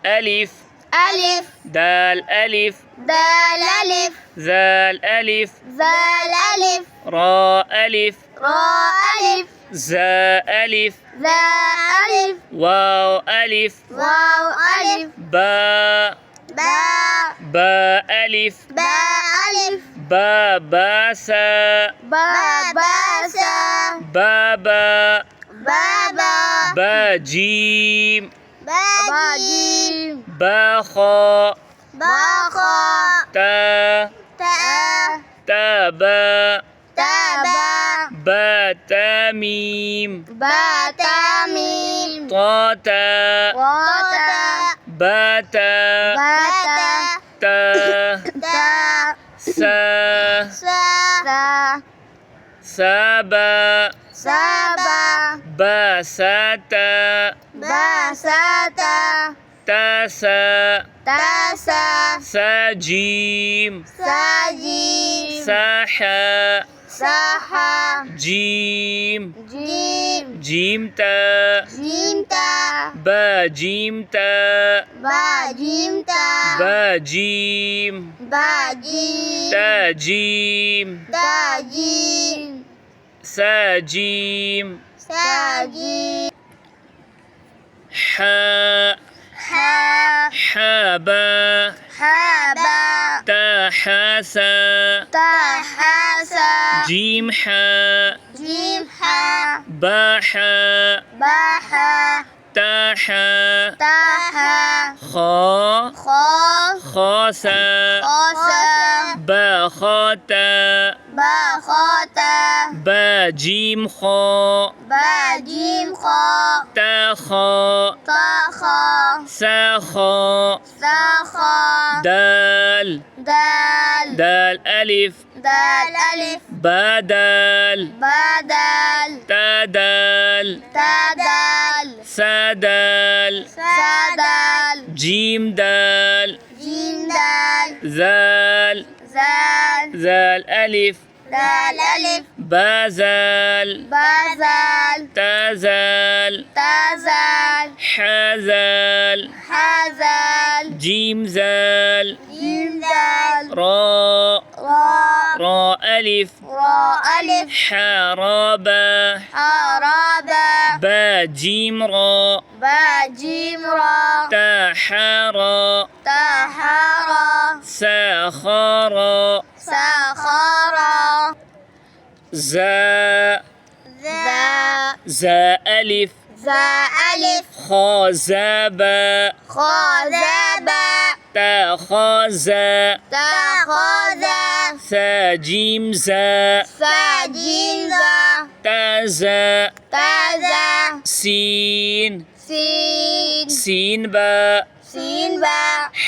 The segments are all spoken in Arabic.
ألف ألف دال ألف دال ألف ذال ألف ذال ألف را ألف را ألف زا ألف ذا ألف واو ألف واو ألف با باء با ألف باء ألف با سا باسا بابا بابا با جيم باجيم باخا باخا تا تاء تابا تابا باتاميم باتاميم طاتا واتا باتا باتا تا تا سا سا سابا سابا باساتا باساتا تاسا تاسا ساجيم ساجيم ساحا ساحا جيم جيم جيمتا جيمتا باجيمتا باجيمتا باجيم باجيم تاجيم تاجيم ساجيم ساجيم حا حا حابا حابا تحاسا تحاسا جيم حا جيم حا باحا باحا تاحا تاحا خا خا خاسا خاسا باخاتا باخاتا باجيم خا باجيم خا تاخا تاخا ساخا ساخا دال دال دال ألف دال ألف بدل بدل تدل تدل سدل سدل جيم دال جيم دال ذال زال ذال ألف دال ألف بازل بزل تزل تزل حزل حزل جيم زال جيم دال را را را ألف را ألف حرابة حرابة با جيم را باجيم را تحرى تحرى سخرى سخرى زا ذا زا ألف ذا ألف خازبا خذبا تخازا تخذ ساجيم زا سجين ذا تزا تزا سين سين سين با سين با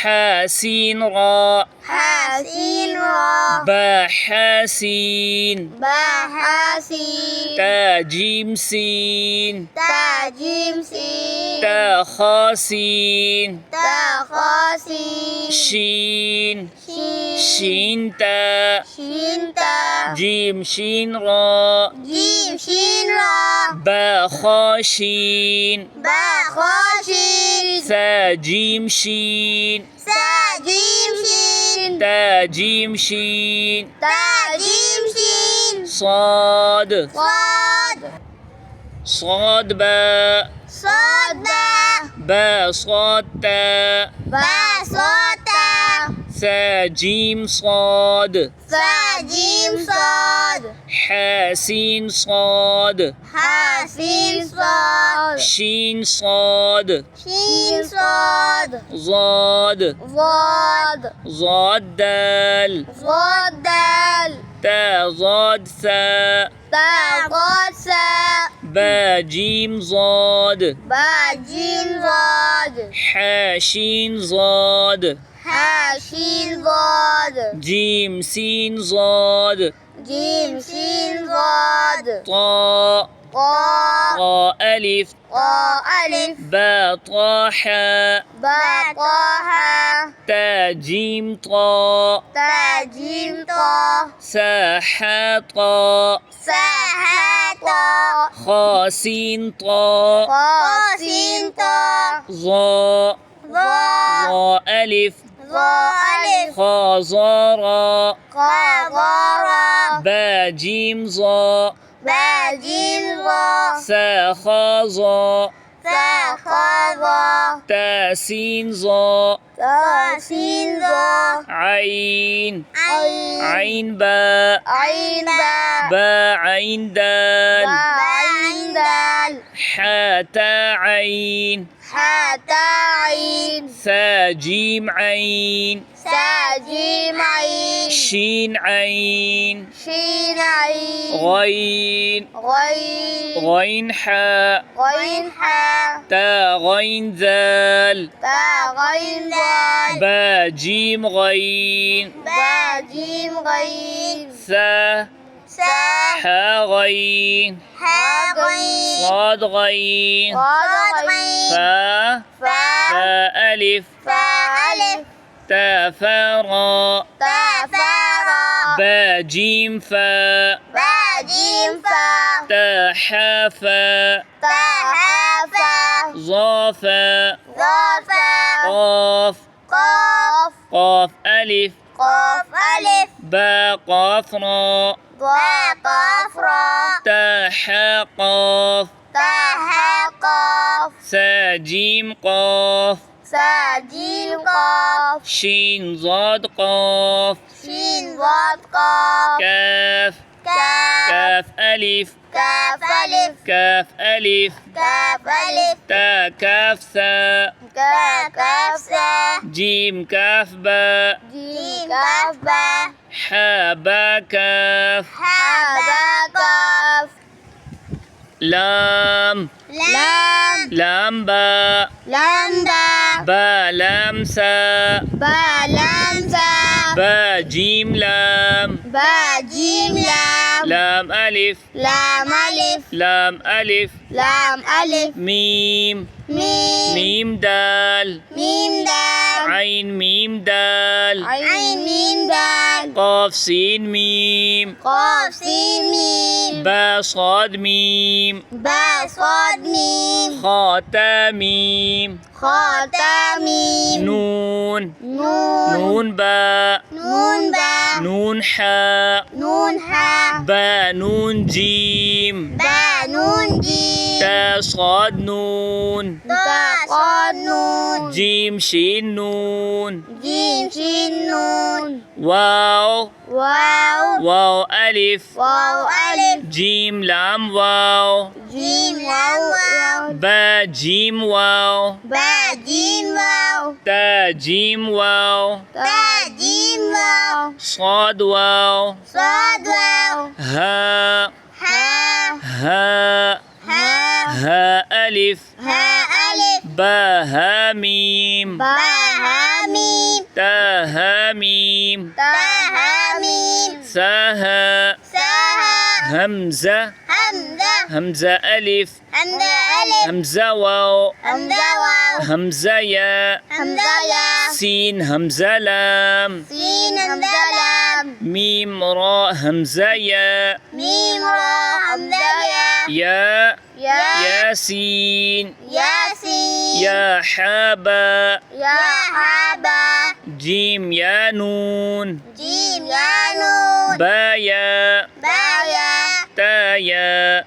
حاسين را حسين را بحاسين بحسين تاجيم سين تجيم سين تخاسين تخاسين شين شين شين تا شين تا جيم شين را جيم شين را بخاشين بخاشين ساجيم شين سجيم شين تاجيم شين تجيم شين صاد صاد صاد با صاد با صاد تا بساطة ساجيم صاد سجيم صاد حاسين صاد حسين صاد شين صاد شين صاد ضاد ضاد ضاد دال ضاد دال تا ضاد ثا تضاد سا باجيم ضاد باجيم ضاد حاشين ضاد حاشين ضاد جيم سين ضاد جيم سين ضاد طا قا طا ألف قا ألف با طاحا با طه تا جيم طا تجيم طه ساحا طا سحطا خاسين طا قاسين طه ظا ضا ظا ألف ظا ألف خا ظا را خا ظا را با جيم ظا با جيم ظا سا خا ظا ثا خا ظا تا سين ظا ثا سين ظا عين عين عين با عين با با عين دال با عين دال حا تا عين حا تا عين ثا جيم عين سا جيم عين شين عين شين عين غين غين غين حاء غين حا تا غين ذال تا غين دال با جيم غين با جيم غين ثا سا حا غين حا غين صاد غين صاد غين فا فا فا ألف فا ألف تا فا را تا فا را با جيم فا با جيم فا تا حا فا تا حا فا ظا فا ظا فا قاف قاف قاف ألف قاف ألف با قاف را با قاف را تا حا قاف تا حا قاف سا جيم قاف سا جيم قاف شين ضاد قاف شين ضاد قاف كاف كاف كاف ألف كاف ألف كاف ألف كاف ألف تا كاف سا كاف سا جيم كاف با جيم كاف با حا با كاف حا با كاف لام لام لام با لام با با لام سا با لام سا با جيم لام با جيم لام لام ألف لام ألف لام ألف لام ألف ميم ميم ميم دال ميم دال عين ميم دال عين ميم دال قاف سين ميم قاف سين ميم با صاد ميم با صاد ميم خا تا ميم خا تا ميم نون نون نون با نون با نون حا نون حا با نون جيم با نون جيم تا صاد نون تا صاد نون جيم شين نون جيم شين نون واو واو واو ألف واو ألف جيم لام واو جيم واو با جيم واو با جيم واو تا جيم واو تا جيم واو صاد واو صاد واو ها ها ها ها ها ألف ها ألف با ها ميم با ها ميم تا ها ميم تا ها ميم سا ها سا ها همزة همزة همزة ألف همزة ألف همزة واو همزة واو همزة يا همزة يا سين همزة لام سين همزة لام ميم را همزة يا ميم را همزة يا يا يا ياسين ياسين يا حابا يا حابا جيم يا نون جيم يا نون با يا با يا تا يا